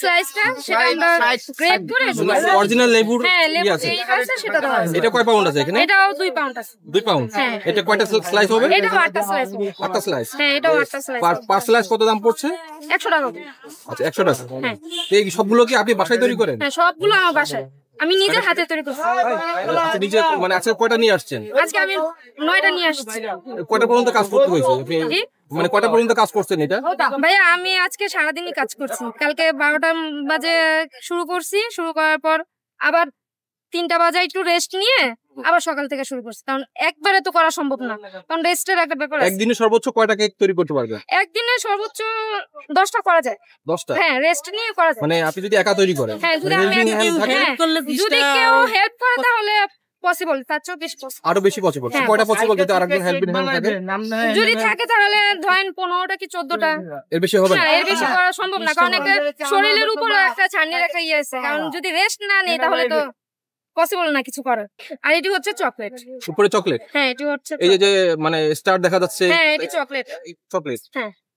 স্লাইসটা সেটা আমরা গ্রেড করে অরিজিনাল লেবুর লেবু আছে যেটা আছে সেটা দেওয়া আছে। এটা কয় পাউন্ড আছে এখানে? এটাও 2 পাউন্ড আছে। 2 পাউন্ড। এটা কয়টা স্লাইস হবে? এটাও 8টা স্লাইস হবে। 8টা স্লাইস। এটাও 8টা স্লাইস। পার স্লাইস কত দাম পড়ছে? 100 টাকা। আচ্ছা 100 টাকা। এই সবগুলো কি আপনি বাসায় তৈরি করেন? সবগুলো আমার বাসায় আমি নিজে হাতে তৈরি করছি। নিজে মানে আজকে কয়টা নিয়ে আসছেন? আজকে আমি 9টা নিয়ে আসছি। কয়টা পর্যন্ত কাজ করতে হয়েছে? আপনি মানে কয়টা পর্যন্ত কাজ করছেন এটা? ভাইয়া আমি আজকে সারাদিনই কাজ করছি। কালকে 12টা বাজে শুরু করছি, শুরু করার পর আবার 3টা বাজে একটু রেস্ট নিয়ে আবার সকাল থেকে শুরু করছি, কারণ একবারে তো করা সম্ভব না, কারণ রেস্টের একটা ব্যাপার আছে। একদিনে সর্বোচ্চ কয়টা কেক তৈরি করতে পারবেন? একদিনে সর্বোচ্চ 10টা করা যায়। 10টা? রেস্ট নিয়ে করা যায়। মানে আপনি যদি একা তৈরি করেন, যদি কেউ হেল্প করে তাহলে পসিবল, তার চেয়েও বেশি পসিবল, আরো বেশি পসিবল। কয়টা পসিবল যদি আরেকজন হেল্পিং হ্যান্ড থাকে? যদি থাকে তাহলে ধরেন 15টা কি 14টা। এর বেশি হবে না? এর বেশি করা সম্ভব না, কারণ একটা শরীরের উপরে একটা ছানির একটা ইয়ে আছে, কারণ যদি রেস্ট না নেই তাহলে তো পসিবল না কিছু করার। আর এটি হচ্ছে চকলেট, উপরে চকলেট। এটি হচ্ছে এই যে মানে স্টার দেখা যাচ্ছে, এটি চকলেট। চকলেট।